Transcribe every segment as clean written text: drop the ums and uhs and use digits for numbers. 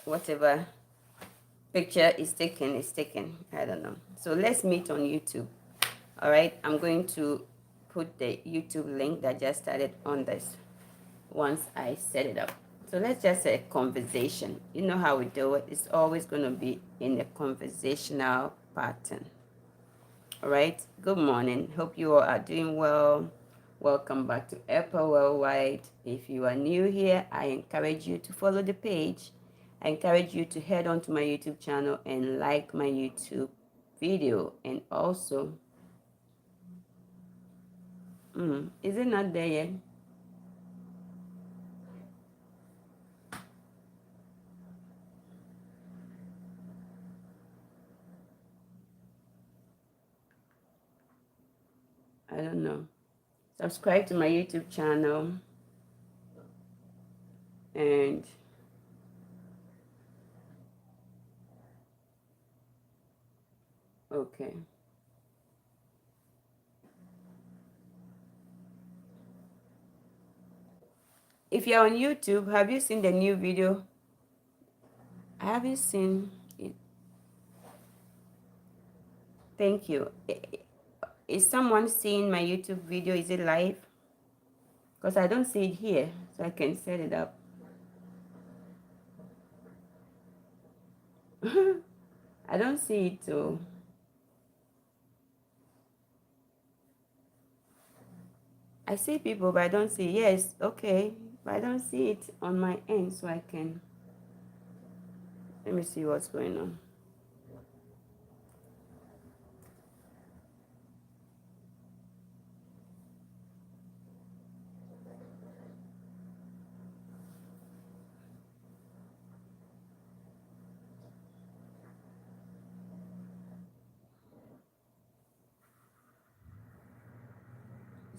whatever picture is taken. I don't know. So let's meet on YouTube. All right, I'm going to put the YouTube link that just started on this once I set it up. So let's just say conversation. You know how we do it. It's always going to be in a conversational pattern. All right. Good morning. Hope you all are doing well. Welcome back to Apple Worldwide. If you are new here, I encourage you to follow the page. I encourage you to head on to my YouTube channel and like my YouTube video. And also, is it not there yet? I don't know. Subscribe to my YouTube channel and okay. If you're on YouTube, have you seen the new video? I haven't seen it. Thank you. Is someone seeing my YouTube video? Is it live? Because I don't see it here, so I can set it up. I don't see it too. I see people, but I don't see. Yes, okay. But I don't see it on my end, so I can. Let me see what's going on.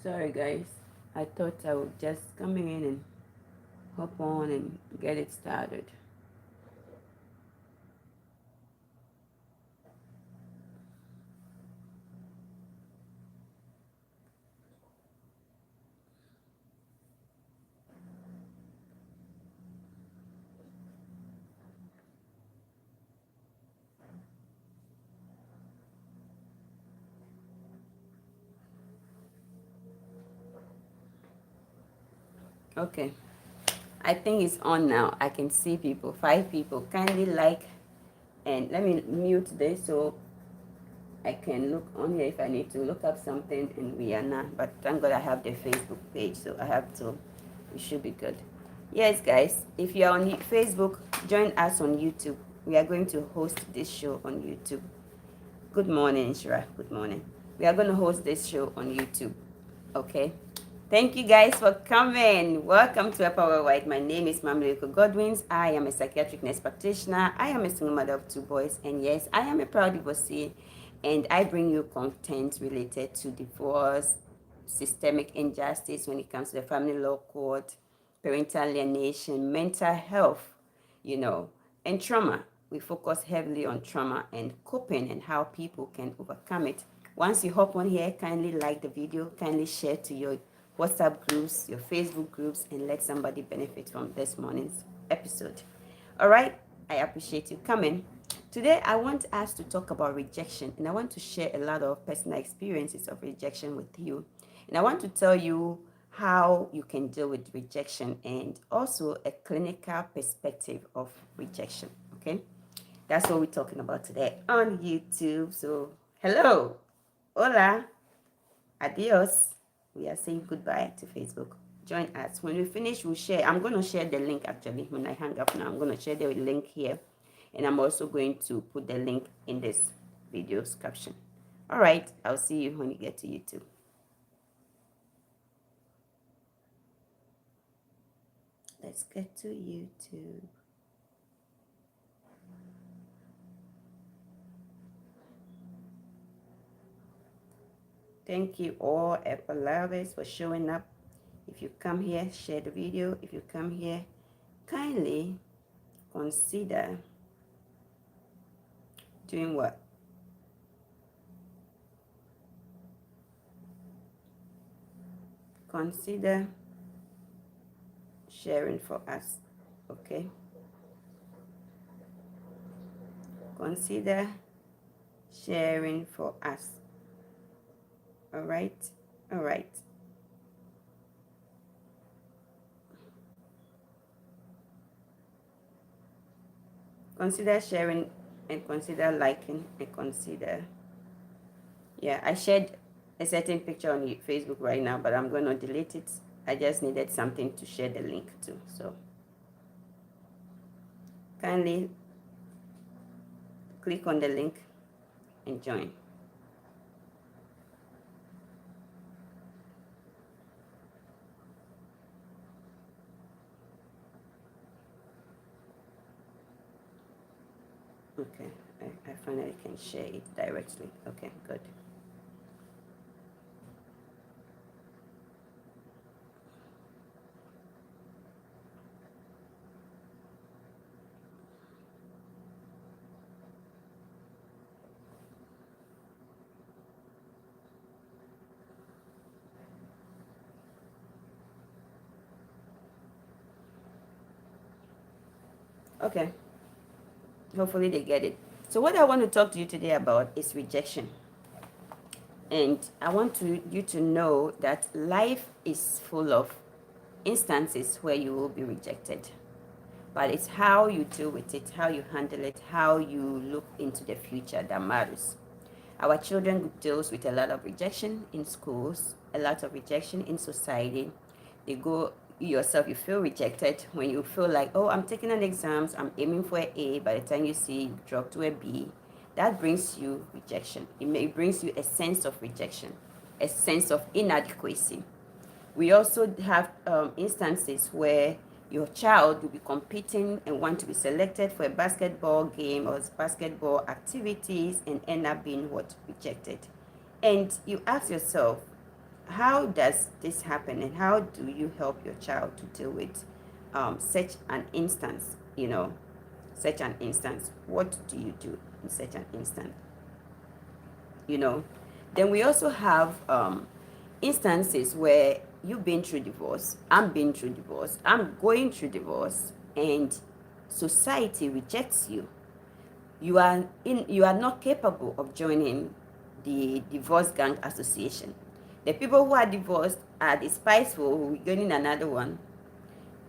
Sorry, guys. I thought I would just come in and hop on and get it started. Okay. I think it's on now. I can see people, 5 people. Kindly like and let me mute this so I can look on here if I need to look up something and we are not. But thank God I have the Facebook page, so I have to. We should be good. Yes, guys, if you are on Facebook, join us on YouTube. We are going to host this show on YouTube. Good morning, Shira. Good morning. We are going to host this show on YouTube. Okay. Thank you guys for coming. Welcome to Power White. My name is Mamliko Godwins. I am a psychiatric nurse practitioner. I am a single mother of 2 boys. And yes, I am a proud divorcee. And I bring you content related to divorce, systemic injustice when it comes to the family law court, parental alienation, mental health, you know, and trauma. We focus heavily on trauma and coping and how people can overcome it. Once you hop on here, kindly like the video, kindly share to your WhatsApp groups, your Facebook groups, and let somebody benefit from this morning's episode. All right, I appreciate you coming. Today, I want us to talk about rejection, and I want to share a lot of personal experiences of rejection with you. And I want to tell you how you can deal with rejection and also a clinical perspective of rejection. Okay, that's what we're talking about today on YouTube. So, hello, hola, adios. We are saying goodbye to Facebook. Join us. When we finish, we'll share. I'm going to share the link actually. When I hang up now, I'm going to share the link here. And I'm also going to put the link in this video's caption. All right. I'll see you when you get to YouTube. Let's get to YouTube. Thank you all Apple lovers for showing up. If you come here, share the video. If you come here, kindly consider doing what? Consider sharing for us. Okay? consider sharing for us. All right. All right. Consider sharing and consider liking and consider. Yeah, I shared a certain picture on Facebook right now, but I'm going to delete it. I just needed something to share the link to. So kindly click on the link and join. Okay, I finally can share it directly. Okay, good. Okay, hopefully they get it. So what I want to talk to you today about is rejection. And I want you to know that life is full of instances where you will be rejected. But it's how you deal with it, how you handle it, how you look into the future that matters. Our children deals with a lot of rejection in schools, a lot of rejection in society. They go, you yourself, you feel rejected when you feel like, oh, I'm taking an exams, I'm aiming for an A, by the time you see you drop to a B, that brings you rejection. It brings you a sense of rejection, a sense of inadequacy. We also have instances where your child will be competing and want to be selected for a basketball game or basketball activities and end up being what? Rejected. And you ask yourself, how does this happen and how do you help your child to deal with such an instance? Such an instance. What do you do in such an instance? you know. Then we also have instances where you've been through divorce, I'm been through divorce, I'm going through divorce, and society rejects you. You are not capable of joining the divorce gang association. The people who are divorced are despiteful, who are getting another one.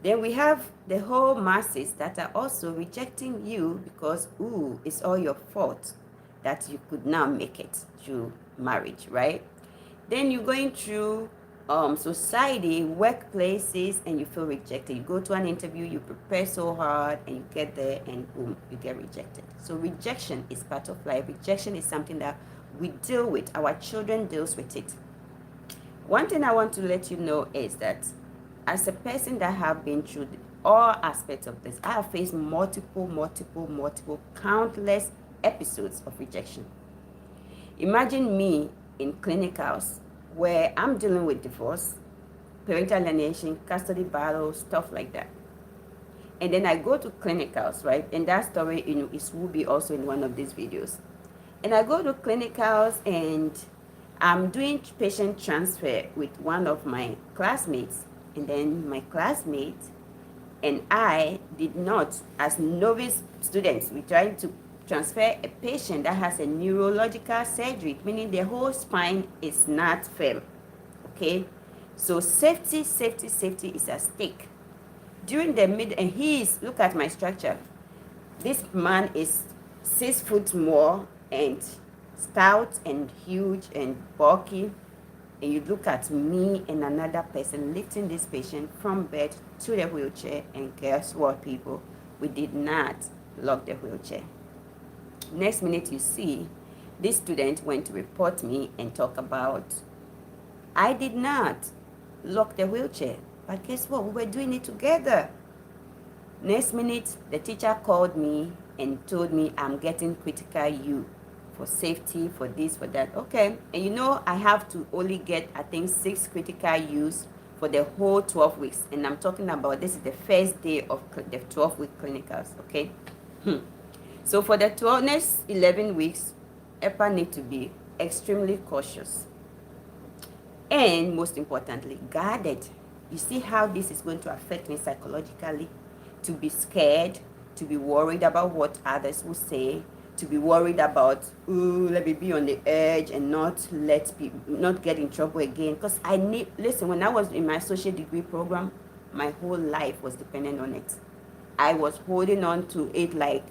Then we have the whole masses that are also rejecting you because, ooh, it's all your fault that you could now make it through marriage, right? Then you're going through society, workplaces, and you feel rejected. You go to an interview, you prepare so hard, and you get there, and boom, you get rejected. So rejection is part of life. Rejection is something that we deal with. Our children deals with it. One thing I want to let you know is that as a person that have been through all aspects of this, I have faced multiple, countless episodes of rejection. Imagine me in clinicals where I'm dealing with divorce, parental alienation, custody battles, stuff like that. And then I go to clinicals, right? And that story, will be also in one of these videos. And I go to clinicals and I'm doing patient transfer with one of my classmates. And then my classmate and I did not, as novice students, we tried to transfer a patient that has a neurological surgery, meaning the whole spine is not firm. Okay? So safety is at stake. During the mid, and look at my structure. This man is 6 foot more and stout and huge and bulky. And you look at me and another person lifting this patient from bed to the wheelchair, and guess what, people? We did not lock the wheelchair. Next minute you see, this student went to report me and talk about, I did not lock the wheelchair, but guess what? We were doing it together. Next minute, the teacher called me and told me I'm getting critical U for safety, for this, for that. Okay, and I have to only get, I think, 6 critical U's for the whole 12 weeks. And I'm talking about, this is the first day of the 12-week clinicals, okay? So for the next 11 weeks, EPA need to be extremely cautious. And most importantly, guarded. You see how this is going to affect me psychologically? To be scared, to be worried about what others will say, to be worried about, ooh, let me be on the edge and not get in trouble again. Because listen, when I was in my associate degree program, my whole life was dependent on it. I was holding on to it like,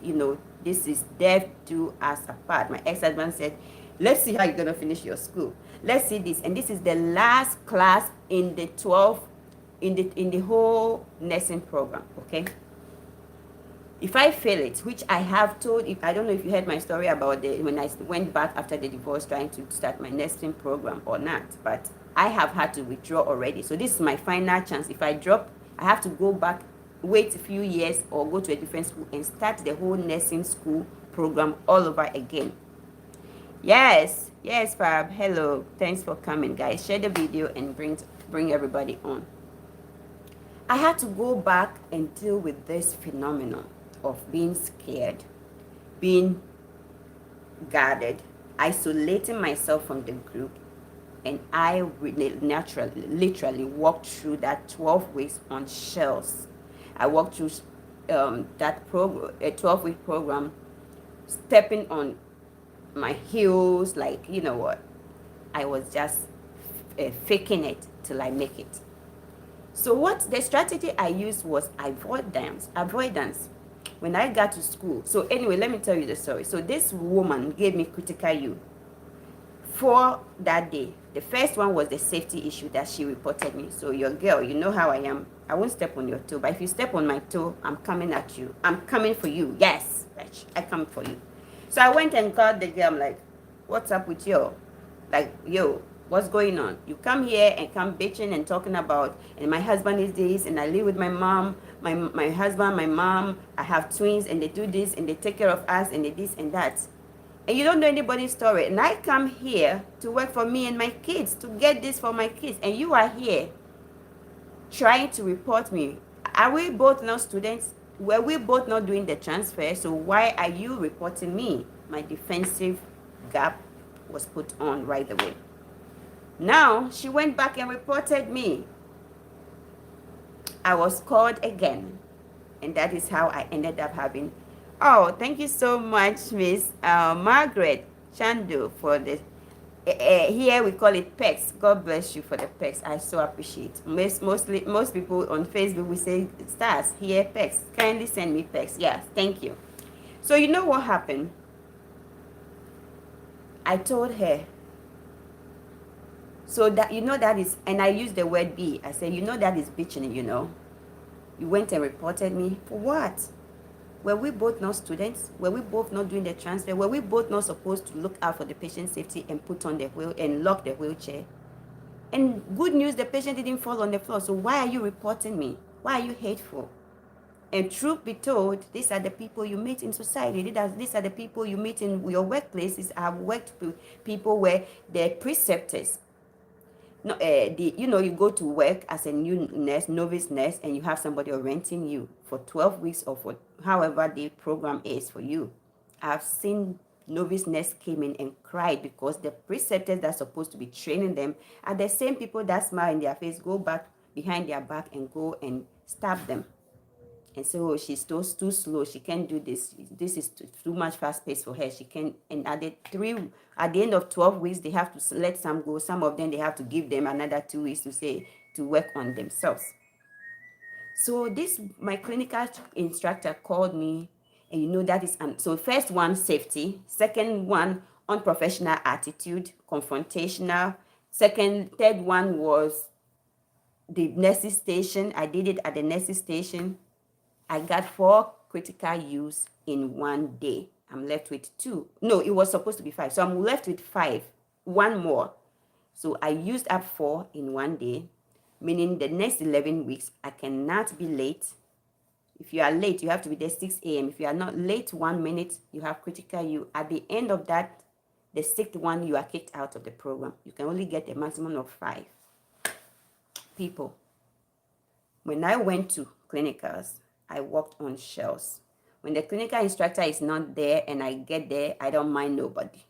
this is death do us apart. My ex-husband said, let's see how you're going to finish your school. Let's see this. And this is the last class in the 12, in the whole nursing program, okay? If I fail it, which I have told, if I don't know if you heard my story about when I went back after the divorce trying to start my nursing program or not, but I have had to withdraw already. So this is my final chance. If I drop, I have to go back, wait a few years, or go to a different school and start the whole nursing school program all over again. Yes, Fab. Hello. Thanks for coming, guys. Share the video and bring everybody on. I had to go back and deal with this phenomenon of being scared, being guarded, isolating myself from the group, and I literally walked through that 12 weeks on shells. I walked through that program, a 12-week program, stepping on my heels, like, you know what, I was just faking it till I make it. So what the strategy I used was avoidance. When I got to school, so anyway, let me tell you the story. So this woman gave me critical you for that day. The first one was the safety issue that she reported me. So your girl, you know how I am. I won't step on your toe, but if you step on my toe, I'm coming at you. I'm coming for you. Yes, bitch, I come for you. So I went and called the girl. I'm like, what's up with you? Like, yo, what's going on? You come here and come bitching and talking about, and my husband is this, and I live with my mom, my husband, my mom, I have twins, and they do this, and they take care of us, and they this and that. And you don't know anybody's story. And I come here to work for me and my kids, to get this for my kids. And you are here trying to report me. Are we both not students? Were we both not doing the transfer? So why are you reporting me? My defensive gap was put on right away. Now, she went back and reported me. I was called again. And that is how I ended up having... Oh, thank you so much, Miss Margaret Chandu, for this. Here we call it PEX. God bless you for the PEX. I so appreciate. Most people on Facebook will say stars. Here, PEX. Kindly send me PEX. Yes, thank you. So you know what happened? I told her. So that, that is, and I used the word B. I said, that is bitching, You went and reported me for what? Were we both not students? Were we both not doing the transfer? Were we both not supposed to look out for the patient's safety and put on the wheel and lock the wheelchair? And good news, the patient didn't fall on the floor. So why are you reporting me? Why are you hateful? And truth be told, these are the people you meet in society. These are the people you meet in your workplaces. I've worked with people where they're preceptors. No, you go to work as a new nurse, novice nurse, and you have somebody renting you for 12 weeks or for however the program is for you. I've seen novice nurse came in and cried because the preceptors that are supposed to be training them are the same people that smile in their face, go back behind their back and go and stab them. And so she's too slow. She can't do this. This is too much fast pace for her. She can. And at the end of 12 weeks, they have to let some go. Some of them, they have to give them another 2 weeks to work on themselves. So my clinical instructor called me, and that is, so first one, safety. Second one, unprofessional attitude, confrontational. Third one was the nursing station. I did it at the nursing station. I got 4 critical use in one day. I'm left with 2. No, it was supposed to be 5. So I'm left with 5. 1 more. So I used up 4 in one day, meaning the next 11 weeks, I cannot be late. If you are late, you have to be there 6 a.m. If you are not late 1 minute, you have critical use. At the end of that, the 6th one, you are kicked out of the program. You can only get a maximum of 5 people. When I went to clinicals, I walked on shells. When the clinical instructor is not there and I get there, I don't mind nobody.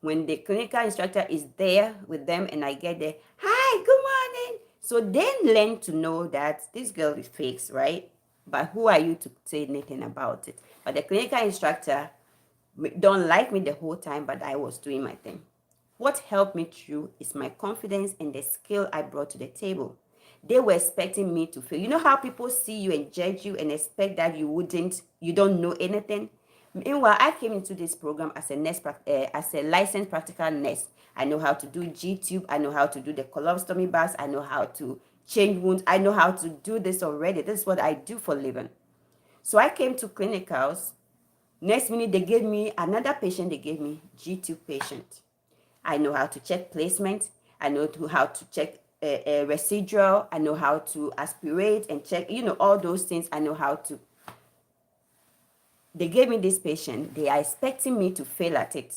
When the clinical instructor is there with them and I get there, hi, good morning. So then learn to know that this girl is fake, right? But who are you to say anything about it? But the clinical instructor don't like me the whole time, but I was doing my thing. What helped me through is my confidence and the skill I brought to the table. They were expecting me to fail. You know how people see you and judge you and expect that you don't know anything? Meanwhile, I came into this program as a nurse, as a licensed practical nurse. I know how to do G-tube. I know how to do the colostomy bags. I know how to change wounds. I know how to do this already. This is what I do for a living. So I came to clinicals. Next minute, they gave me another patient. They gave me G-tube patient. I know how to check placement. I know how to check residual. I know how to aspirate and check, all those things. I know how to. They gave me this patient. They are expecting me to fail at it.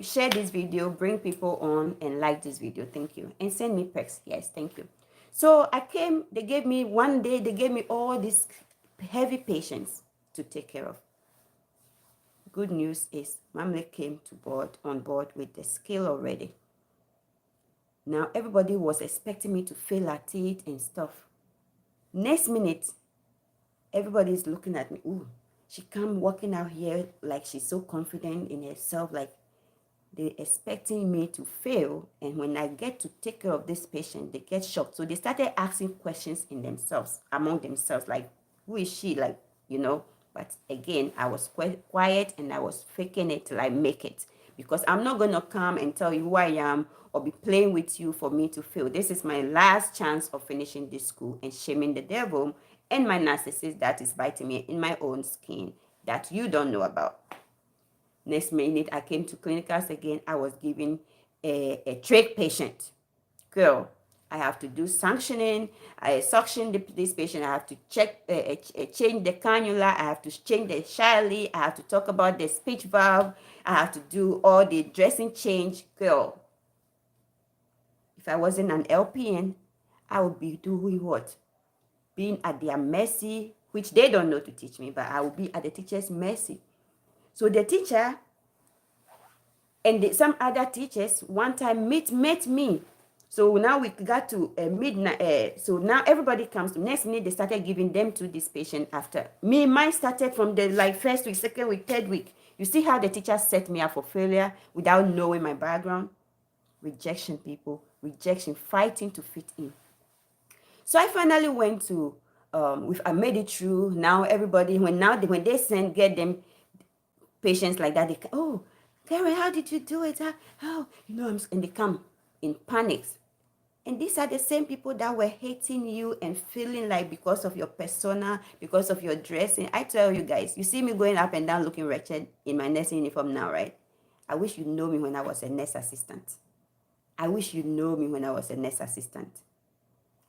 Share this video, bring people on and like this video. Thank you. And send me perks. Yes, thank you. So I came, they gave me one day, they gave me all these heavy patients to take care of. Good news is Mamle came on board with the skill already. Now everybody was expecting me to fail at it and stuff. Next minute, everybody's looking at me. Ooh, she come walking out here like she's so confident in herself, like they're expecting me to fail. And when I get to take care of this patient, they get shocked. So they started asking questions among themselves, like, who is she? Like, but again, I was quiet and I was faking it till I make it. Because I'm not going to come and tell you who I am or be playing with you for me to fail. This is my last chance of finishing this school and shaming the devil and my narcissist that is biting me in my own skin that you don't know about. Next minute, I came to clinicals again. I was giving a trach patient. Girl, I have to do suctioning. I suction this patient. I have to change the cannula. I have to change the Shiley. I have to talk about the speech valve. I have to do all the dressing change. Girl, if I wasn't an LPN, I would be doing what? Being at their mercy, which they don't know to teach me, but I will be at the teacher's mercy. So the teacher and some other teachers one time met me. So now we got to midnight. So now everybody comes to next minute. They started giving them to this patient after me. Mine started from the first week, second week, third week. You see how the teacher set me up for failure without knowing my background? Rejection, people. Rejection, fighting to fit in. So I finally went to, I made it through. Now everybody, when they get them patients like that, oh, Karen, how did you do it? How? And they come in panics. And these are the same people that were hating you and feeling like because of your persona, because of your dressing. I tell you guys, you see me going up and down looking wretched in my nursing uniform now, right? I wish you know me when I was a nurse assistant. I wish you know me when I was a nurse assistant.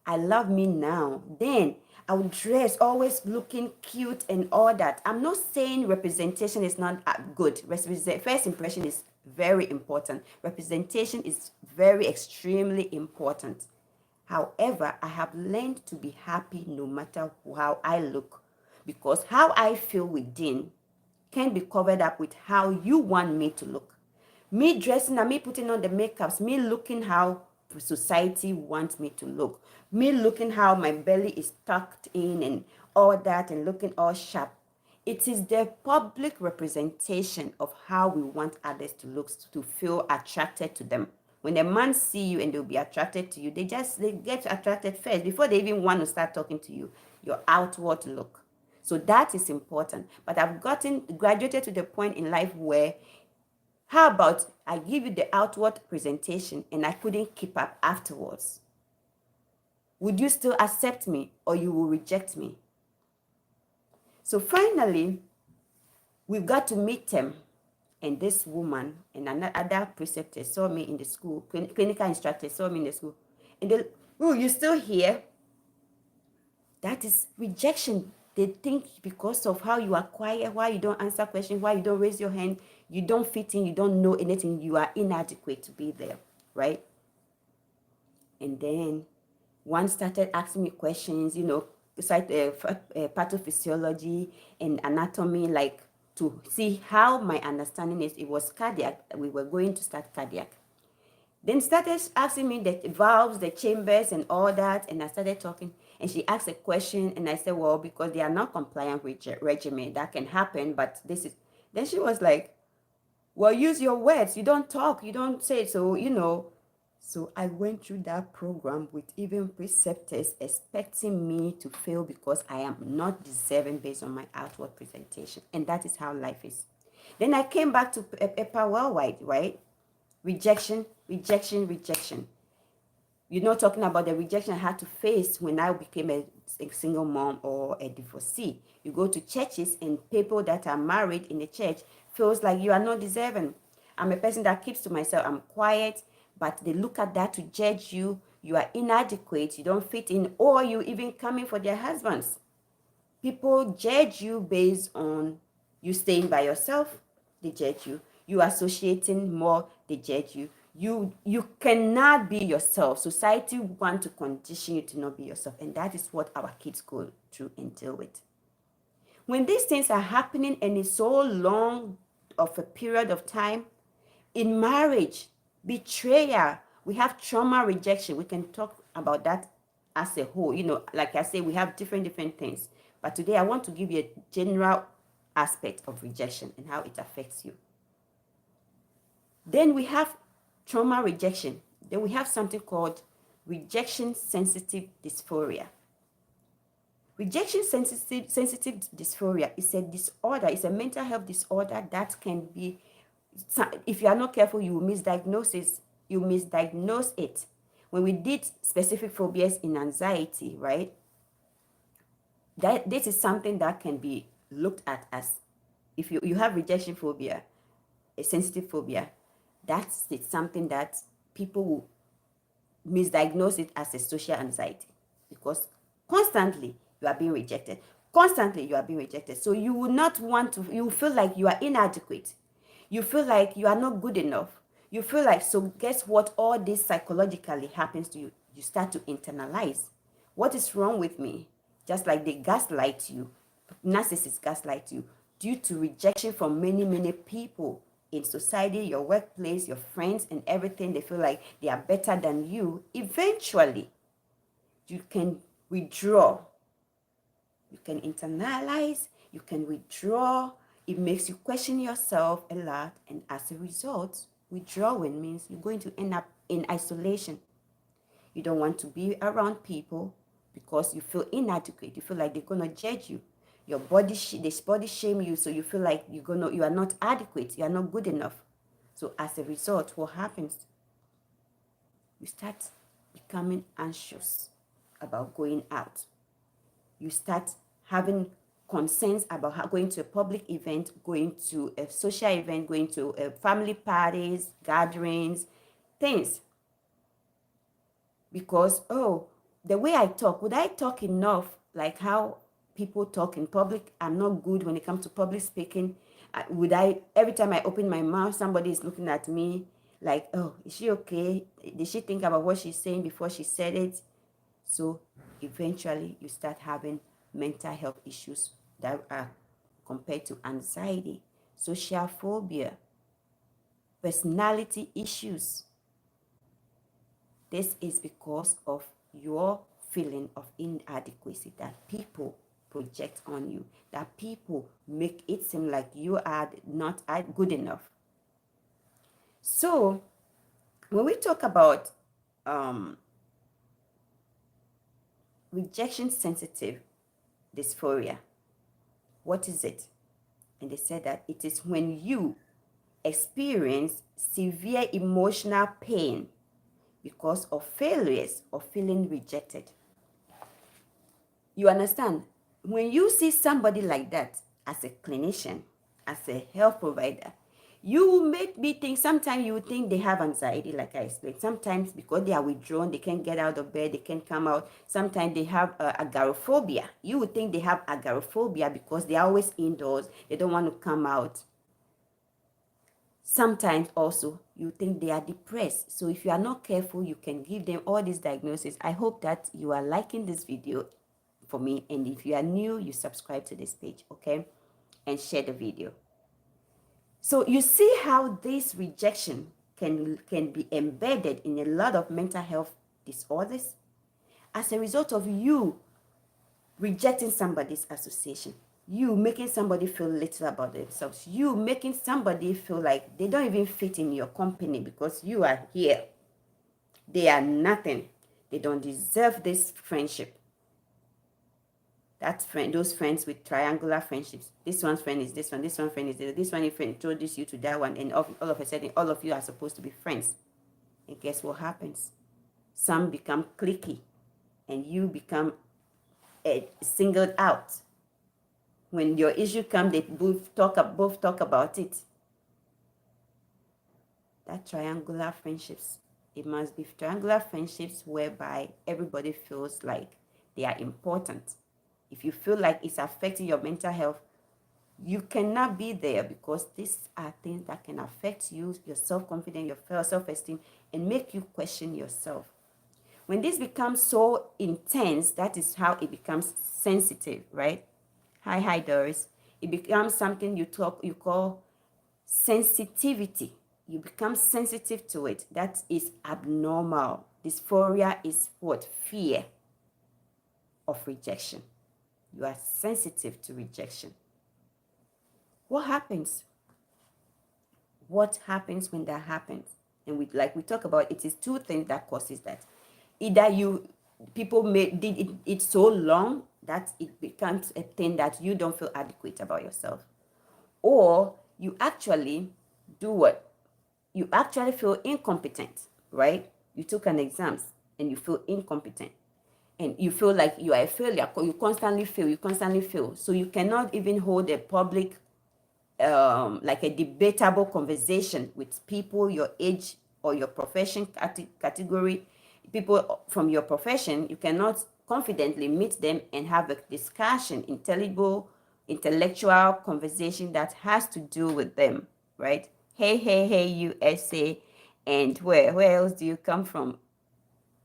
I love me now. Then I would dress always looking cute and all that. I'm not saying representation is not good. First impression is very important. Representation is very extremely important. However, I have learned to be happy no matter how I look, because how I feel within can be covered up with how you want me to look. Me dressing and me putting on the makeups, me looking how society wants me to look, me looking how my belly is tucked in and all that and looking all sharp. It is the public representation of how we want others to look, to feel attracted to them. When a man see you and they'll be attracted to you, they get attracted first before they even want to start talking to you. Your outward look. So that is important. But I've graduated to the point in life where, how about I give you the outward presentation and I couldn't keep up afterwards? Would you still accept me or you will reject me? So finally, we got to meet them. And this woman and another preceptor saw me in the school, clinical instructor saw me in the school. And they, oh, you still here? That is rejection. They think because of how you are quiet, why you don't answer questions, why you don't raise your hand, you don't fit in, you don't know anything, you are inadequate to be there, right? And then one started asking me questions, pathophysiology and anatomy, like to see how my understanding is. It was cardiac. We were going to start cardiac. Then started asking me the valves, the chambers and all that. And I started talking and she asked a question and I said, well, because they are not compliant with regimen, that can happen. But this is, then she was like, Well, use your words. You don't talk. You don't say. So, so I went through that program with even preceptors expecting me to fail because I am not deserving based on my outward presentation. And that is how life is. Then I came back to EPA Worldwide, right? Rejection, rejection, rejection. Talking about the rejection I had to face when I became a single mom or a divorcee. You go to churches and people that are married in the church feels like you are not deserving. I'm a person that keeps to myself. I'm quiet, but they look at that to judge you. You are inadequate. You don't fit in, or you even coming for their husbands. People judge you based on you staying by yourself, they judge you. You associating more, they judge you. You cannot be yourself. Society want to condition you to not be yourself. And that is what our kids go through and deal with. When these things are happening and it's so long of a period of time, in marriage, betrayal, we have trauma rejection. We can talk about that as a whole. Like I say, we have different things. But today I want to give you a general aspect of rejection and how it affects you. Then we have trauma rejection. Then we have something called rejection sensitive dysphoria. Rejection sensitive dysphoria is a disorder, it's a mental health disorder that can be, if you are not careful, you will misdiagnose it. When we did specific phobias in anxiety, right? This is something that can be looked at as, if you have rejection phobia, a sensitive phobia, that's something that people will misdiagnose it as a social anxiety, because constantly you are being rejected. So you will not want to, you feel like you are inadequate. You feel like you are not good enough. You feel like, so guess what? All this psychologically happens to you. You start to internalize. What is wrong with me? Just like they gaslight you. Narcissists gaslight you due to rejection from many, many people in society, your workplace, your friends, and everything. They feel like they are better than you. Eventually, you can withdraw. You can internalize, you can withdraw. It makes you question yourself a lot. And as a result, withdrawing means you're going to end up in isolation. You don't want to be around people because you feel inadequate. You feel like they're going to judge you. Your body, they body shame you, so you feel like you are not adequate. You are not good enough. So as a result, what happens? You start becoming anxious about going out. You start having concerns about going to a public event, going to a social event, going to family parties, gatherings, things. Because, the way I talk, would I talk enough like how people talk in public? I'm not good when it comes to public speaking. Every time I open my mouth, somebody is looking at me like, oh, is she okay? Did she think about what she's saying before she said it? So eventually you start having mental health issues that are compared to anxiety, social phobia, personality issues. This is because of your feeling of inadequacy that people project on you, that people make it seem like you are not good enough. So when we talk about rejection sensitive dysphoria, what is it? And they said that it is when you experience severe emotional pain because of failures or feeling rejected. You understand? When you see somebody like that as a clinician, as a health provider, you make me think, sometimes you think they have anxiety, like I explained. Sometimes because they are withdrawn, they can't get out of bed, they can't come out. Sometimes they have agoraphobia. You would think they have agoraphobia because they are always indoors. They don't want to come out. Sometimes also you think they are depressed. So if you are not careful, you can give them all these diagnoses. I hope that you are liking this video for me. And if you are new, you subscribe to this page, okay? And share the video. So you see how this rejection can be embedded in a lot of mental health disorders as a result of you rejecting somebody's association. You making somebody feel little about themselves. You making somebody feel like they don't even fit in your company because you are here. They are nothing. They don't deserve this friendship. That friend, those friends with triangular friendships. This one's friend is this one. This one friend is this one. Friend introduce you to that one, and all of a sudden, all of you are supposed to be friends. And guess what happens? Some become cliquey, and you become singled out. When your issue comes, they both talk about it. That triangular friendships. It must be triangular friendships whereby everybody feels like they are important. If you feel like it's affecting your mental health, you cannot be there because these are things that can affect you, your self-confidence, your self-esteem, and make you question yourself. When this becomes so intense, that is how it becomes sensitive, right? Hi, Doris. It becomes something you call sensitivity. You become sensitive to it. That is abnormal. Dysphoria is what? Fear of rejection. You are sensitive to rejection. What happens? What happens when that happens? And we talk about, it is two things that causes that. Either people did it so long that it becomes a thing that you don't feel adequate about yourself, or you actually do what? You actually feel incompetent, right? You took an exams and you feel incompetent, and you feel like you are a failure. You constantly fail, so you cannot even hold a public like a debatable conversation with people your age or your profession category. People from your profession, you cannot confidently meet them and have a discussion, intellectual conversation that has to do with them, right? Hey, USA. And where else do you come from?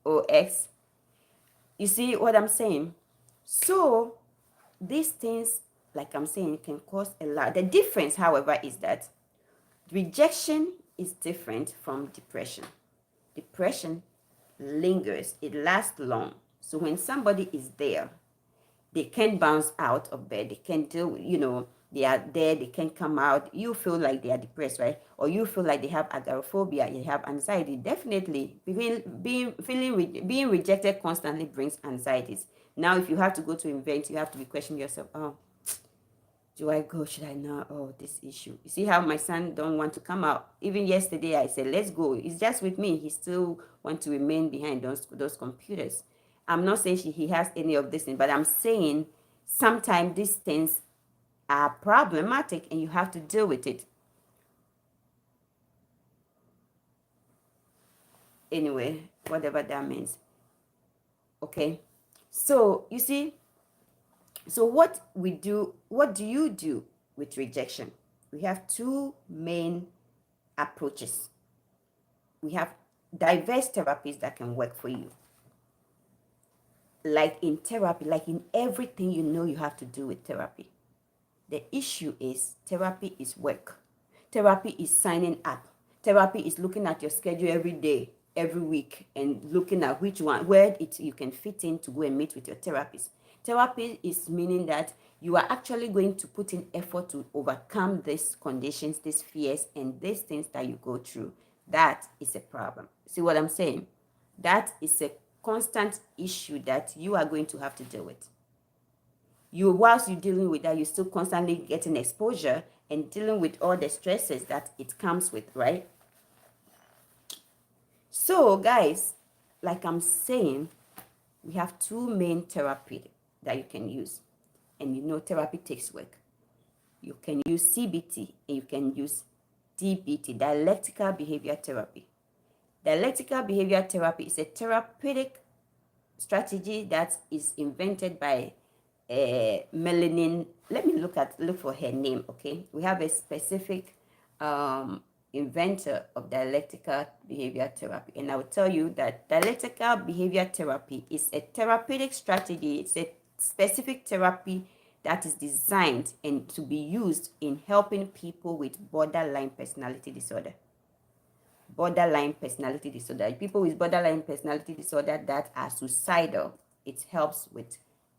OX. You see what I'm saying? So these things, like I'm saying, can cause a lot. The difference, however, is that rejection is different from depression. Depression lingers, it lasts long. So when somebody is there, they can't bounce out of bed, they can't do, they are there, they can't come out. You feel like they are depressed, right? Or you feel like they have agoraphobia, you have anxiety. Definitely being rejected constantly brings anxieties. Now if you have to go to events, you have to be questioning yourself. Oh, do I go? Should I not? Oh, this issue. You see how my son don't want to come out. Even yesterday, I said, let's go. He's just with me. He still want to remain behind those computers. I'm not saying he has any of this thing, but I'm saying sometimes these things are problematic and you have to deal with it. Anyway, whatever that means. Okay. So, you see, so what do you do with rejection? We have two main approaches. We have diverse therapies that can work for you. Like in therapy, like in everything you have to do with therapy. The issue is therapy is work. Therapy is signing up. Therapy is looking at your schedule every day, every week, and looking at which one, where you can fit in to go and meet with your therapist. Therapy is meaning that you are actually going to put in effort to overcome these conditions, these fears, and these things that you go through. That is a problem. See what I'm saying? That is a constant issue that you are going to have to deal with. Whilst you're dealing with that, you're still constantly getting exposure and dealing with all the stresses that it comes with, right? So guys, like I'm saying, we have two main therapies that you can use. And therapy takes work. You can use CBT and you can use DBT, dialectical behavior therapy. Dialectical behavior therapy is a therapeutic strategy that is invented by Melanin. Let me look for her name. Okay, we have a specific inventor of dialectical behavior therapy, and I will tell you that dialectical behavior therapy is a therapeutic strategy. It's a specific therapy that is designed and to be used in helping people with borderline personality disorder. Borderline personality disorder. People with borderline personality disorder that are suicidal. It helps with,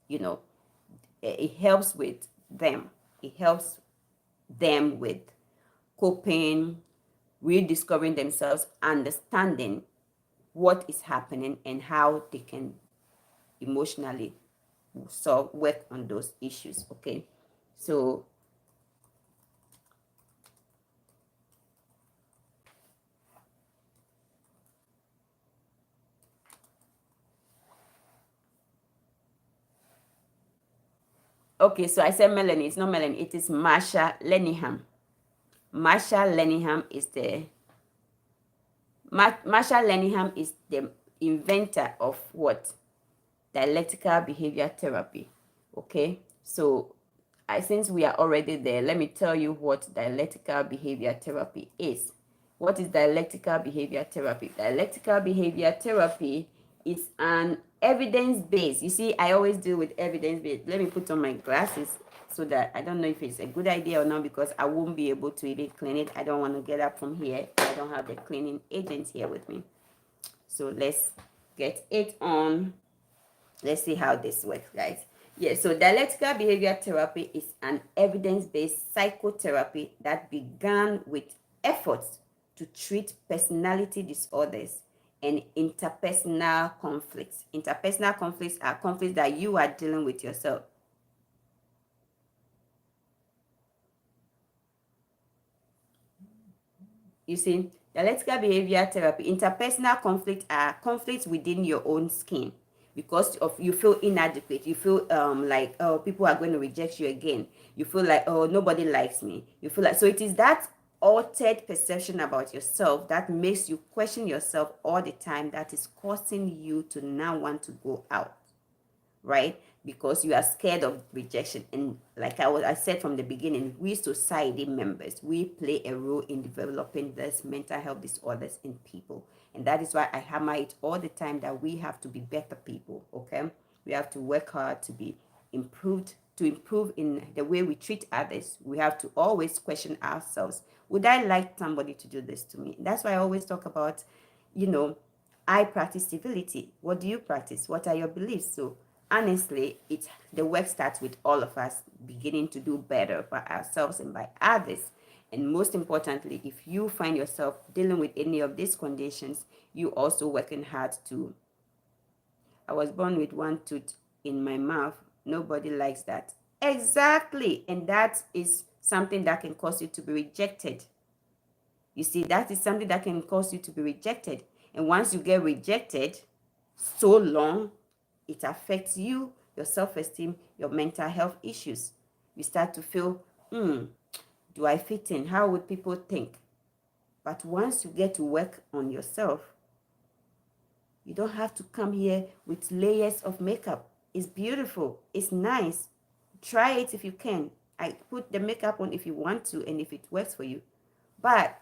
it helps with them. It helps them with coping, rediscovering themselves, understanding what is happening and how they can emotionally work on those issues. Okay, so okay, so I said Melanie. It's not Melanie. It is Marsha Lenihan. Marsha Lenihan is the Marsha Lenihan is the inventor of what? Dialectical behavior therapy. Okay, so since we are already there, let me tell you what dialectical behavior therapy is. What is dialectical behavior therapy? Dialectical behavior therapy is an evidence-based. You see, I always deal with evidence-based. Let me put on my glasses so that I don't know if it's a good idea or not, because I won't be able to even clean it. I don't want to get up from here. I don't have the cleaning agent here with me. So let's get it on. Let's see how this works, guys. Yeah, so dialectical behavior therapy is an evidence-based psychotherapy that began with efforts to treat personality disorders and interpersonal conflicts. Interpersonal conflicts are conflicts that you are dealing with yourself. You see, dialectical behavior therapy, interpersonal conflict are conflicts within your own skin because of you feel inadequate. You feel like, oh, people are going to reject you again. You feel like, oh, nobody likes me. You feel like, so it is that altered perception about yourself that makes you question yourself all the time, that is causing you to now want to go out, right? Because you are scared of rejection. And like I said from the beginning, we society members, we play a role in developing this mental health disorders in people. And that is why I hammer it all the time that we have to be better people, okay? We have to work hard to be improved, to improve in the way we treat others. We have to always question ourselves. Would I like somebody to do this to me? That's why I always talk about, I practice civility. What do you practice? What are your beliefs? So honestly, the work starts with all of us beginning to do better by ourselves and by others. And most importantly, if you find yourself dealing with any of these conditions, you also working hard to. I was born with one tooth in my mouth. Nobody likes that. Exactly. And that is something that can cause you to be rejected. You see, that is something that can cause you to be rejected. And once you get rejected so long, it affects you, your self-esteem, your mental health issues. You start to feel, do I fit in? How would people think? But once you get to work on yourself, you don't have to come here with layers of makeup. It's beautiful. It's nice. Try it if you can. I put the makeup on if you want to and if it works for you. But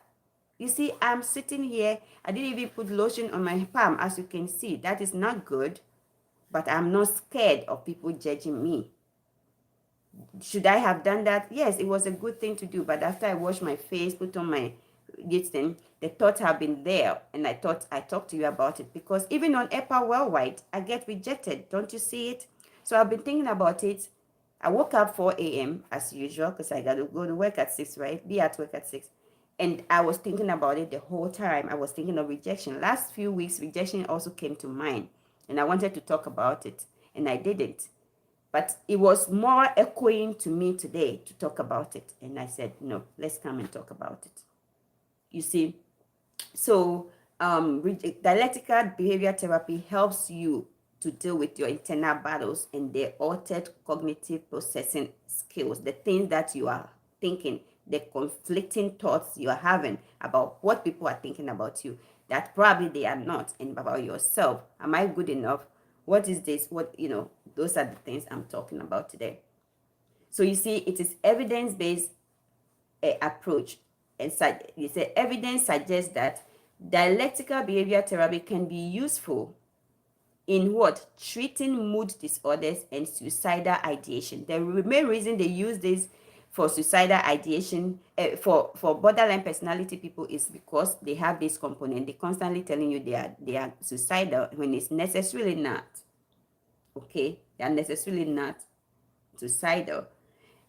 you see, I'm sitting here. I didn't even put lotion on my palm, as you can see. That is not good. But I'm not scared of people judging me. Should I have done that? Yes, it was a good thing to do. But after I washed my face, put on my this thing, the thoughts have been there. And I thought I talked to you about it. Because even on EPA Worldwide, I get rejected. Don't you see it? So I've been thinking about it. I woke up 4 a.m. as usual because I got to go to work at 6, right? Be at work at 6. And I was thinking about it the whole time. I was thinking of rejection. Last few weeks, rejection also came to mind. And I wanted to talk about it. And I didn't. But it was more echoing to me today to talk about it. And I said, no, let's come and talk about it. You see, so dialectical behavior therapy helps you to deal with your internal battles and the altered cognitive processing skills, the things that you are thinking, the conflicting thoughts you are having about what people are thinking about you, that probably they are not, and about yourself. Am I good enough? What is this? Those are the things I'm talking about today. So you see, it is evidence-based approach. And you say evidence suggests that dialectical behavior therapy can be useful in what? Treating mood disorders and suicidal ideation. The main reason they use this for suicidal ideation, for borderline personality people, is because they have this component. They constantly telling you they are suicidal when it's necessarily not. Okay, they are necessarily not suicidal.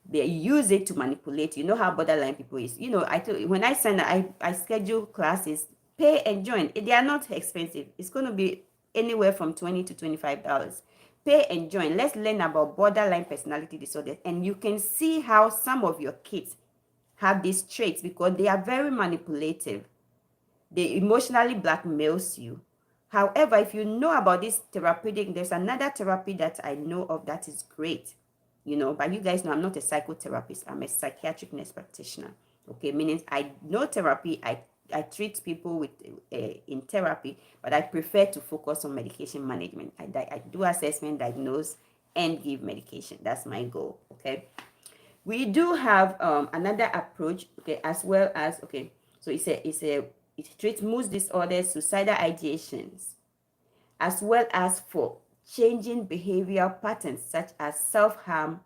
They use it to manipulate. You know how borderline people is. When I send, I schedule classes, pay and join. They are not expensive. It's going to be anywhere from $20 to $25. Pay and join. Let's learn about borderline personality disorder, and you can see how some of your kids have these traits because they are very manipulative. They emotionally blackmails you. However, if you know about this therapeutic, there's another therapy that I know of that is great. But you guys know I'm not a psychotherapist. I'm a psychiatric nurse practitioner. Okay, meaning I know therapy. I treat people with in therapy, but I prefer to focus on medication management. I do assessment, diagnose, and give medication. That's my goal. Okay. We do have another approach, okay, as well as, okay, so it treats mood disorders, suicidal ideations, as well as for changing behavioral patterns such as self-harm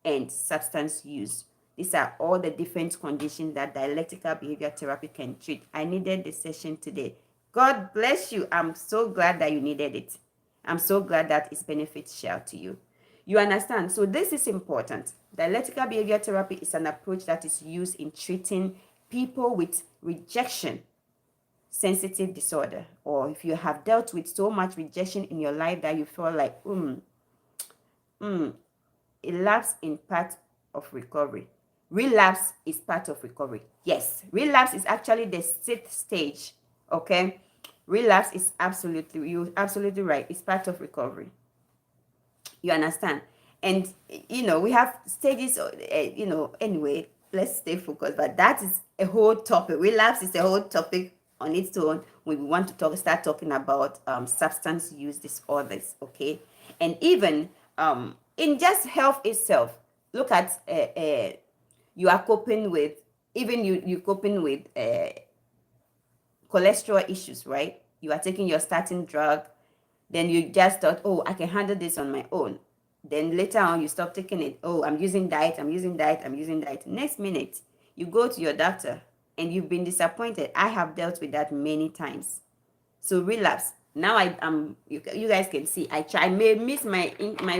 and substance use. These are all the different conditions that dialectical behavior therapy can treat. I needed the session today. God bless you. I'm so glad that you needed it. I'm so glad that it's beneficial to you. You understand? So this is important. Dialectical behavior therapy is an approach that is used in treating people with rejection sensitive disorder, or if you have dealt with so much rejection in your life that you feel like a lapse in part of recovery. Relapse is part of recovery. Yes, relapse is actually the sixth stage. Okay, relapse is you're absolutely right. It's part of recovery. You understand? And we have stages. Anyway, let's stay focused. But that is a whole topic. Relapse is a whole topic on its own. When we want to start talking about substance use disorders. Okay, and even in just health itself. Look at you are coping with, even you coping with cholesterol issues, right? You are taking your statin drug, then you just thought, oh, I can handle this on my own. Then later on, you stop taking it. Oh, I'm using diet, I'm using diet, I'm using diet. Next minute, you go to your doctor and you've been disappointed. I have dealt with that many times. So relapse. Now I am. You guys can see. I may miss my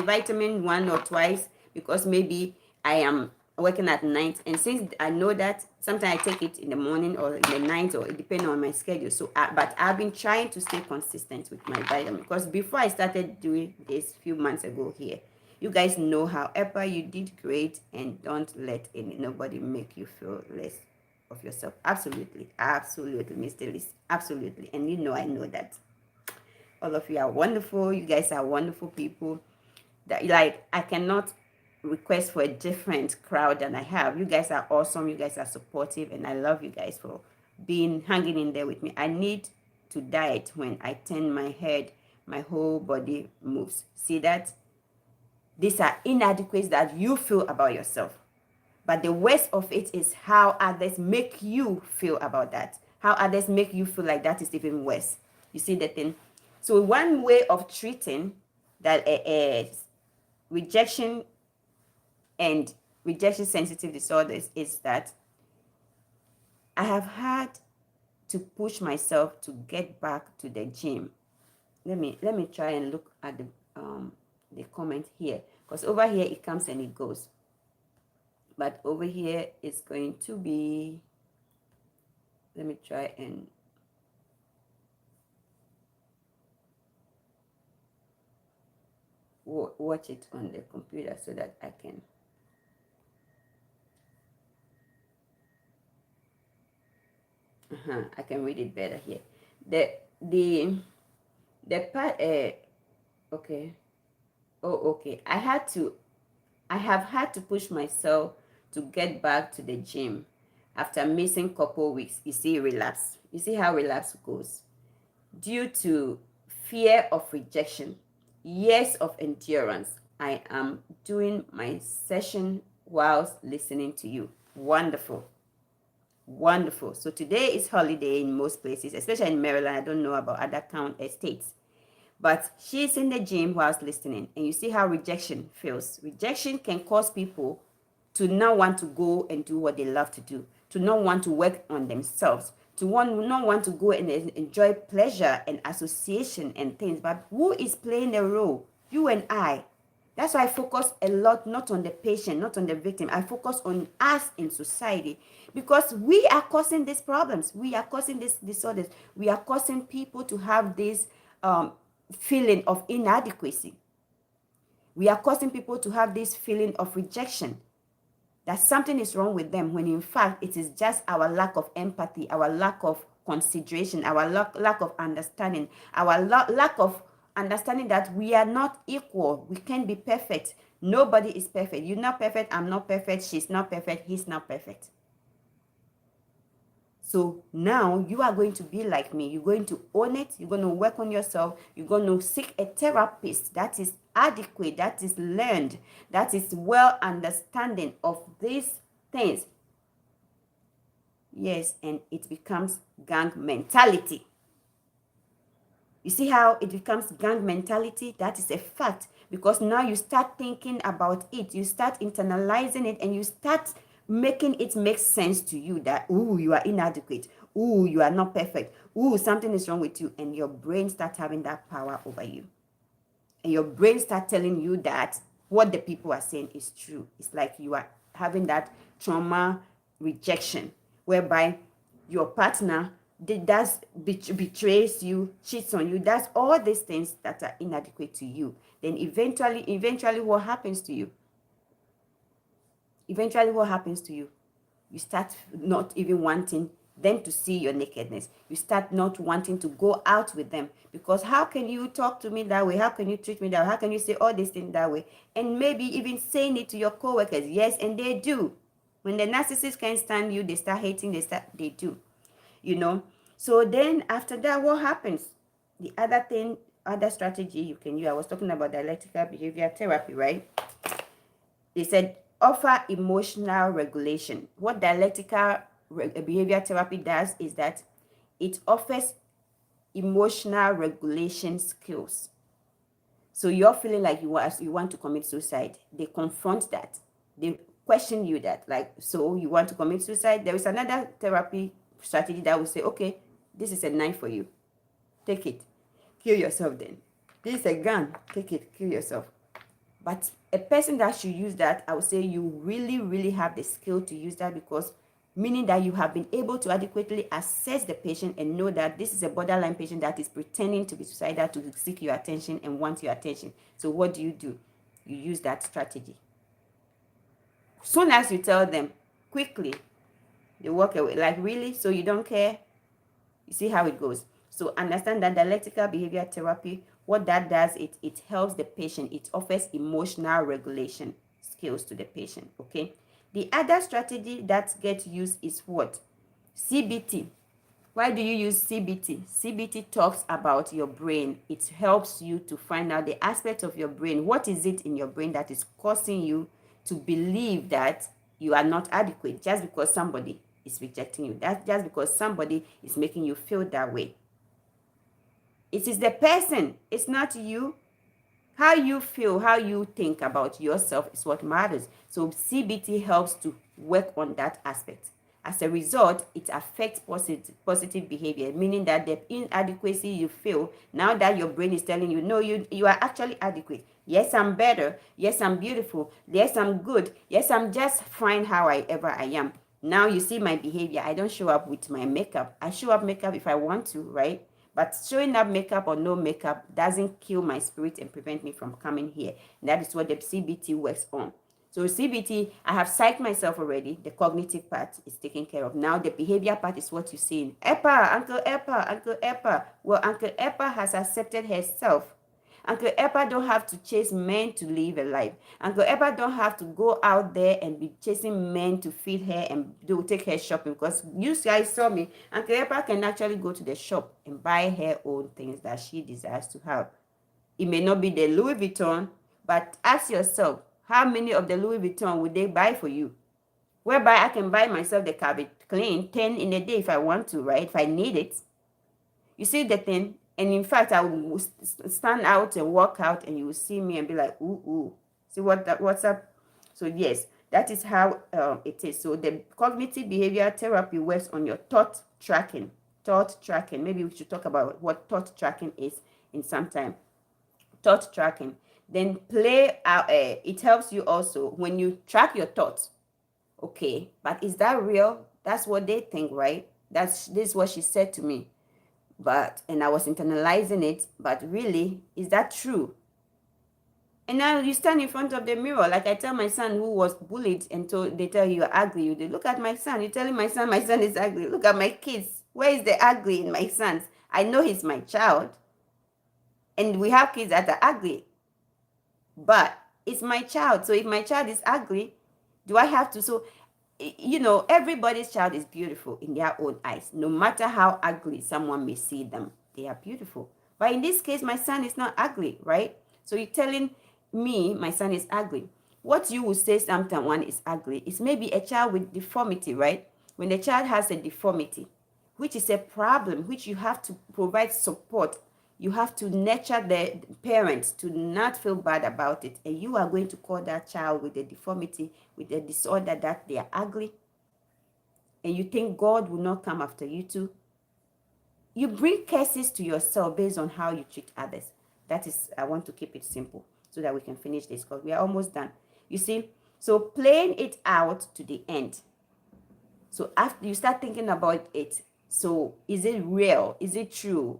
vitamin one or twice because maybe I am working at night, and since I know that sometimes I take it in the morning or in the night, or it depends on my schedule. So but I've been trying to stay consistent with my vitamin, because before I started doing this few months ago here, you guys know, however, you did great, and don't let nobody make you feel less of yourself. Absolutely, absolutely, Mr. Liz, absolutely. And I know that all of you are wonderful. You guys are wonderful people. That, like, I cannot request for a different crowd than I have. You guys are awesome. You guys are supportive, and I love you guys for hanging in there with me. I need to diet. When I turn my head, my whole body moves. See that? These are inadequacies that you feel about yourself. But the worst of it is how others make you feel about that. How others make you feel like that is even worse. You see the thing? So one way of treating that rejection and rejection sensitive disorders is that I have had to push myself to get back to the gym. Let me try and look at the comment here, because over here it comes and it goes. But over here it's going to be, let me try and watch it on the computer so that I can. I can read it better here. The part, okay. Oh, okay. I have had to push myself to get back to the gym after missing couple weeks. You see, relapse. You see how relapse goes. Due to fear of rejection, years of endurance, I am doing my session whilst listening to you. Wonderful. Wonderful. So today is holiday in most places, especially in Maryland. I don't know about other states. But she's in the gym whilst listening. And you see how rejection feels. Rejection can cause people to not want to go and do what they love to do, to not want to work on themselves, to not want to go and enjoy pleasure and association and things. But who is playing the role? You and I. That's why I focus a lot, not on the patient, not on the victim. I focus on us in society, because we are causing these problems. We are causing these disorders. We are causing people to have this feeling of inadequacy. We are causing people to have this feeling of rejection, that something is wrong with them, when in fact it is just our lack of empathy, our lack of consideration, our lack of understanding, our lack of understanding that we are not equal. We can't be perfect. Nobody is perfect. You're not perfect. I'm not perfect. She's not perfect. He's not perfect. So now you are going to be like me. You're going to own it. You're going to work on yourself. You're going to seek a therapist that is adequate, that is learned, that is well understanding of these things. Yes, and it becomes gang mentality. You see how it becomes gang mentality? That is a fact, because now you start thinking about it, you start internalizing it, and you start making it make sense to you that, ooh, you are inadequate, ooh, you are not perfect, ooh, something is wrong with you, and your brain starts having that power over you. And your brain starts telling you that what the people are saying is true. It's like you are having that trauma rejection, whereby your partner betrays you, cheats on you, does all these things that are inadequate to you. Then eventually what happens to you? Eventually what happens to you? You start not even wanting them to see your nakedness. You start not wanting to go out with them, because how can you talk to me that way? How can you treat me that way? How can you say all these things that way? And maybe even saying it to your coworkers. Yes, and they do. When the narcissist can't stand you, they start hating, they do. So then after that, what happens? The other strategy you can use, I was talking about dialectical behavior therapy, right? They said offer emotional regulation. What dialectical behavior therapy does is that it offers emotional regulation skills. So you're feeling like you want to commit suicide. They confront that. They question you that, like, so you want to commit suicide? There is another therapy strategy that will say, okay, this is a knife for you. Take it. Kill yourself then. This is a gun. Take it. Kill yourself. But a person that should use that, I would say you really, really have the skill to use that, because meaning that you have been able to adequately assess the patient and know that this is a borderline patient that is pretending to be suicidal to seek your attention and want your attention. So what do? You use that strategy. Soon as you tell them, quickly, they walk away. Like, really? So you don't care? You see how it goes. So understand that dialectical behavior therapy, what that does, it helps the patient. It offers emotional regulation skills to the patient, okay? The other strategy that gets used is what? CBT. Why do you use CBT? CBT talks about your brain. It helps you to find out the aspect of your brain. What is it in your brain that is causing you to believe that you are not adequate just because somebody is rejecting you? That's just because somebody is making you feel that way. It is the person. It's not you. How you feel, how you think about yourself is what matters. So CBT helps to work on that aspect. As a result, it affects positive behavior, meaning that the inadequacy you feel, now that your brain is telling you, no, you are actually adequate. Yes, I'm better. Yes, I'm beautiful. Yes, I'm good. Yes, I'm just fine however I am. Now you see my behavior. I don't show up with my makeup. I show up makeup if I want to, right? But showing up makeup or no makeup doesn't kill my spirit and prevent me from coming here. And that is what the CBT works on. So CBT, I have psyched myself already. The cognitive part is taken care of. Now the behavior part is what you see in Epa, Uncle Epa, Uncle Epa. Well, Uncle Epa has accepted herself. Uncle Epa don't have to chase men to live a life. Uncle Epa don't have to go out there and be chasing men to feed her and take her shopping, because you guys saw me. Uncle Epa can actually go to the shop and buy her own things that she desires to have. It may not be the Louis Vuitton, but ask yourself, how many of the Louis Vuitton would they buy for you? Whereby I can buy myself the Calvin Klein 10 in a day if I want to, right? If I need it. You see the thing? And in fact, I will stand out and walk out, and you will see me and be like, ooh. See what's up? So yes, that is how it is. So the cognitive behavior therapy works on your thought tracking. Maybe we should talk about what thought tracking is in some time. Thought tracking. Then play out. It helps you also when you track your thoughts. Okay, but is that real? That's what they think, right? This is what she said to me. But and I was internalizing it, but really, is that true? And now you stand in front of the mirror, like I tell my son who was bullied and told they tell you you're ugly. You look at my son. You're telling my son is ugly. Look at my kids. Where is the ugly in my sons? I know he's my child, and we have kids that are ugly, but it's my child. So if my child is ugly, do I have to? So everybody's child is beautiful in their own eyes. No matter how ugly someone may see them, they are beautiful. But in this case, my son is not ugly, right? So you're telling me my son is ugly. What you would say someone is ugly is maybe a child with deformity, right? When the child has a deformity, which is a problem, which you have to provide support. You have to nurture the parents to not feel bad about it. And you are going to call that child with a deformity, with a disorder, that they are ugly. And you think God will not come after you too. You bring curses to yourself based on how you treat others. That is, I want to keep it simple so that we can finish this because we are almost done. You see, so playing it out to the end. So after you start thinking about it, so is it real? Is it true?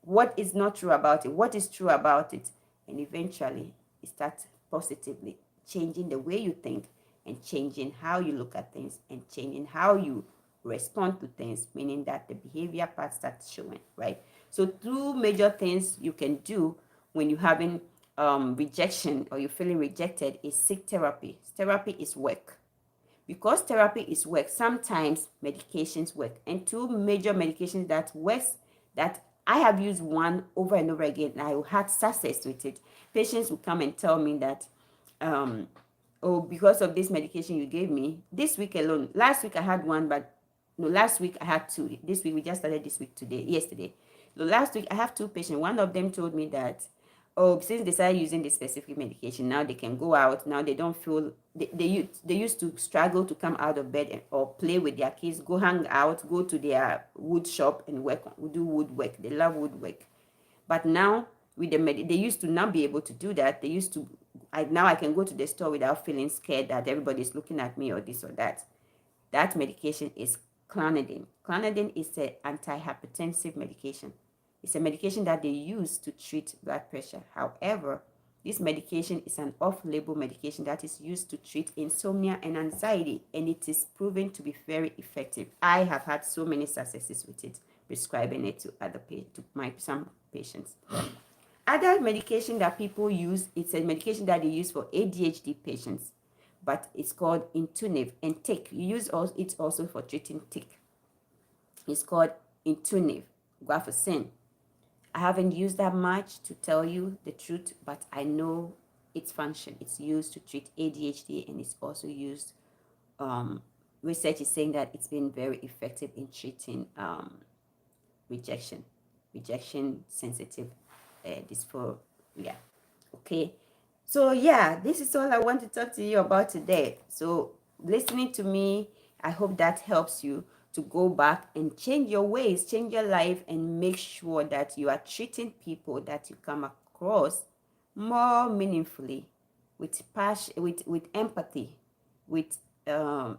What is not true about it? What is true about it? And eventually, you start positively changing the way you think and changing how you look at things and changing how you respond to things, meaning that the behavior part starts showing, right? So two major things you can do when you're having rejection or you're feeling rejected is seek therapy. Therapy is work. Because therapy is work, sometimes medications work. And two major medications that works, that I have used one over and over again, and I had success with it. Patients will come and tell me that, oh, because of this medication you gave me, this week alone, last week I had one, but no, last week I had two. This week, we just started this week yesterday. So last week I have two patients. One of them told me that, oh, since they started using this specific medication, now they can go out. Now they don't feel, they used to struggle to come out of bed or play with their kids, go hang out, go to their wood shop and do woodwork. They love woodwork. But now with they used to not be able to do that. They used to, now I can go to the store without feeling scared that everybody's looking at me or this or that. That medication is clonidine. Clonidine is an antihypertensive medication. It's a medication that they use to treat blood pressure. However, this medication is an off-label medication that is used to treat insomnia and anxiety, and it is proven to be very effective. I have had so many successes with it, prescribing it to some patients. Other medication that people use, it's a medication that they use for ADHD patients, but it's called Intuniv and tick. You use it also for treating tick. It's called Intuniv, guaifenesin. I haven't used that much to tell you the truth, but I know its function. It's used to treat ADHD, and it's also used, research is saying that it's been very effective in treating rejection sensitive dysphoria. Okay, so yeah, this is all I want to talk to you about today. So listening to me, I hope that helps you to go back and change your ways, change your life, and make sure that you are treating people that you come across more meaningfully, with passion, with empathy, with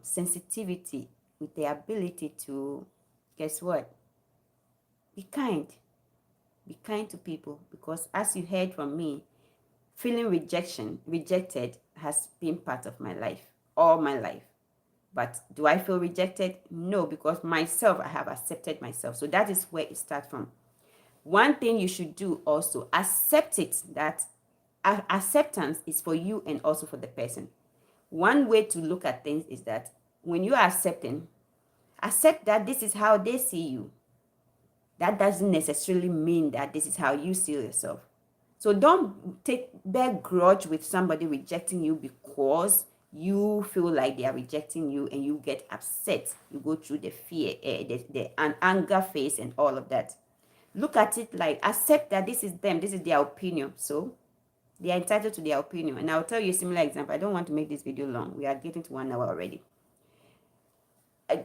sensitivity, with the ability to, guess what? Be kind. Be kind to people, because as you heard from me, feeling rejected has been part of my life, all my life. But do I feel rejected? No, because myself, I have accepted myself. So that is where it starts from. One thing you should do also, accept it, that acceptance is for you and also for the person. One way to look at things is that when you are accepting, accept that this is how they see you. That doesn't necessarily mean that this is how you see yourself. So don't bear grudge with somebody rejecting you because you feel like they are rejecting you and you get upset. You go through the fear, the anger phase and all of that. Look at it like, accept that this is them, this is their opinion. So they are entitled to their opinion. And I'll tell you a similar example. I don't want to make this video long. We are getting to 1 hour already.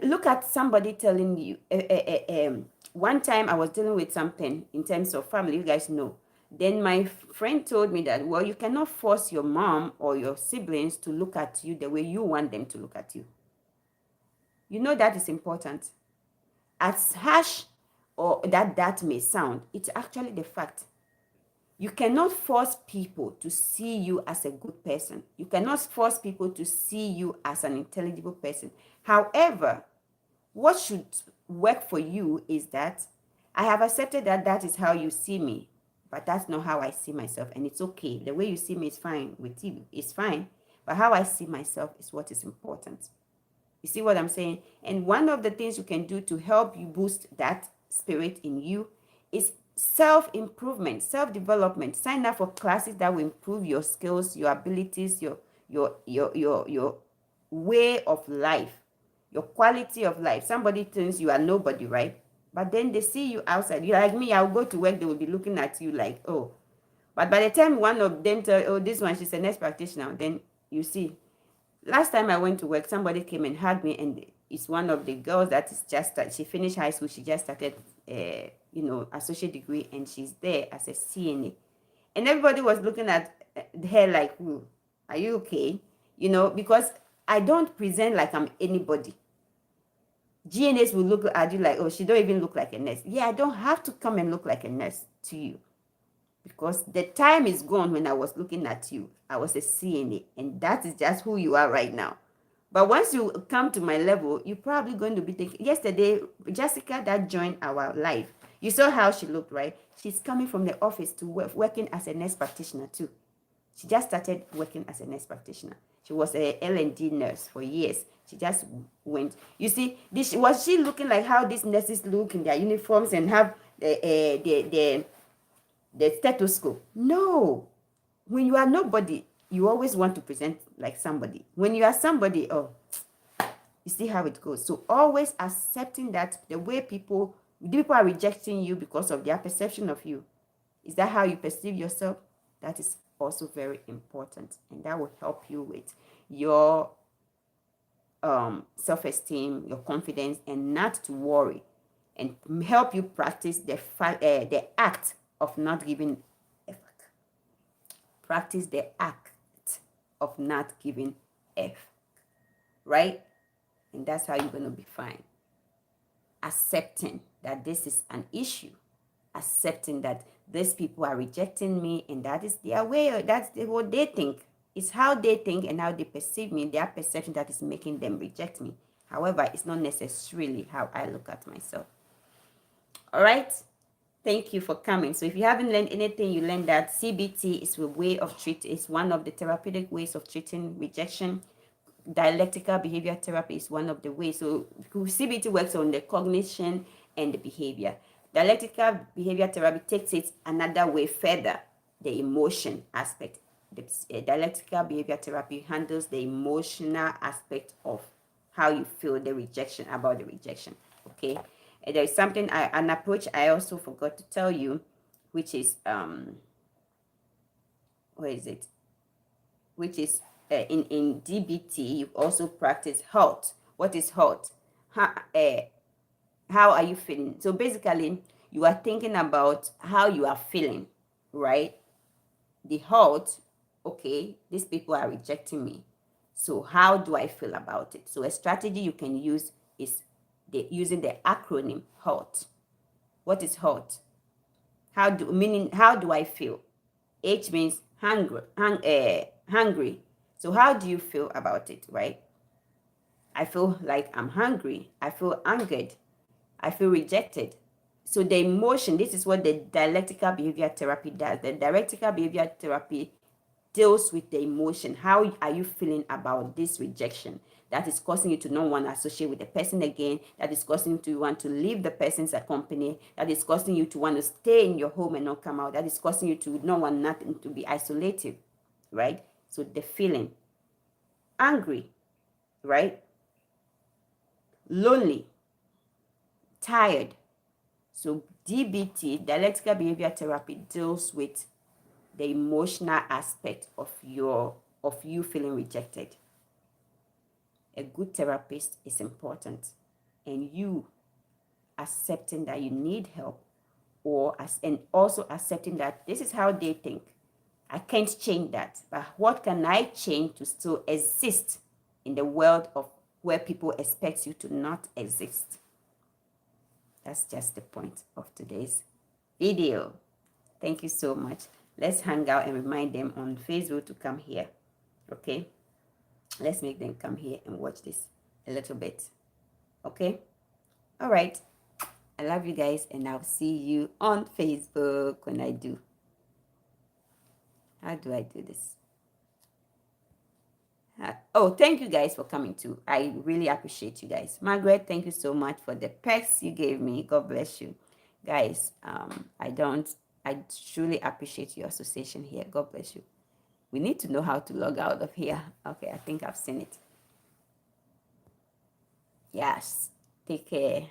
Look at somebody telling you, one time I was dealing with something in terms of family. You guys know, Then my friend told me that, well, you cannot force your mom or your siblings to look at you the way you want them to look at you. You know that is important. As harsh or that may sound, it's actually the fact. You cannot force people to see you as a good person. You cannot force people to see you as an intelligible person. However, what should work for you is that I have accepted that that is how you see me, but that's not how I see myself. And it's okay. The way you see me is fine with you. It's fine. But how I see myself is what is important. You see what I'm saying? And one of the things you can do to help you boost that spirit in you is self-improvement, self-development. Sign up for classes that will improve your skills, your abilities, your way of life, your quality of life. Somebody thinks you are nobody, right? But then they see you outside. You're like me, I'll go to work, they will be looking at you like, oh. But by the time one of them tell, oh, this one, she's a nurse practitioner, then you see. Last time I went to work, somebody came and hugged me, and it's one of the girls that is just she finished high school. She just started, associate degree, and she's there as a CNA. And everybody was looking at her like, are you okay? Because I don't present like I'm anybody. GNAs will look at you like, oh, she don't even look like a nurse. Yeah, I don't have to come and look like a nurse to you. Because the time is gone when I was looking at you. I was a CNA, and that is just who you are right now. But once you come to my level, you're probably going to be thinking, yesterday, Jessica that joined our life, you saw how she looked, right? She's coming from the office to working as a nurse practitioner too. She just started working as a nurse practitioner. She was a L&D nurse for years. She just went. You see, was she looking like how these nurses look in their uniforms and have the stethoscope? No. When you are nobody, you always want to present like somebody. When you are somebody, oh, you see how it goes. So always accepting that the way people are rejecting you because of their perception of you. Is that how you perceive yourself? That is also very important, and that will help you with your self-esteem, your confidence, and not to worry, and help you practice the act of not giving a fuck. Practice the act of not giving a fuck, right? And that's how you're going to be fine. Accepting that this is an issue, accepting that these people are rejecting me, and that is their way, that's what they think. It's how they think and how they perceive me, their perception, that is making them reject me. However, it's not necessarily how I look at myself. All right. Thank you for coming. So if you haven't learned anything, you learned that CBT is a way of treating, it's one of the therapeutic ways of treating rejection. Dialectical behavior therapy is one of the ways. So CBT works on the cognition and the behavior. Dialectical behavior therapy takes it another way further, the emotion aspect. The dialectical behavior therapy handles the emotional aspect of how you feel the rejection, about the rejection. Okay. And there is something, an approach I also forgot to tell you, which is where is it? Which is in DBT, you also practice HALT. What is HALT? How are you feeling? So basically, you are thinking about how you are feeling, right? The HALT, okay, these people are rejecting me. So how do I feel about it? So a strategy you can use is using the acronym HALT. What is HALT? How do I feel? H means hungry. So how do you feel about it, right? I feel like I'm hungry. I feel angered. I feel rejected. So the emotion, this is what the dialectical behavior therapy does. The dialectical behavior therapy deals with the emotion. How are you feeling about this rejection that is causing you to not want to associate with the person again, that is causing you to want to leave the person's company, that is causing you to want to stay in your home and not come out, that is causing you to not want nothing, to be isolated, right? So the feeling, angry, right? Lonely, tired. So DBT, dialectical behavior therapy, deals with the emotional aspect of you feeling rejected. A good therapist is important, and you accepting that you need help and also accepting that this is how they think. I can't change that, but what can I change to still exist in the world of where people expect you to not exist? That's just the point of today's video. Thank you so much. Let's hang out and remind them on Facebook to come here. Okay? Let's make them come here and watch this a little bit. Okay? All right. I love you guys, and I'll see you on Facebook when I do. How do I do this? Oh, thank you guys for coming too. I really appreciate you guys. Margaret, thank you so much for the perks you gave me. God bless you. Guys, I truly appreciate your association here. God bless you. We need to know how to log out of here. Okay, I think I've seen it. Yes. Take care.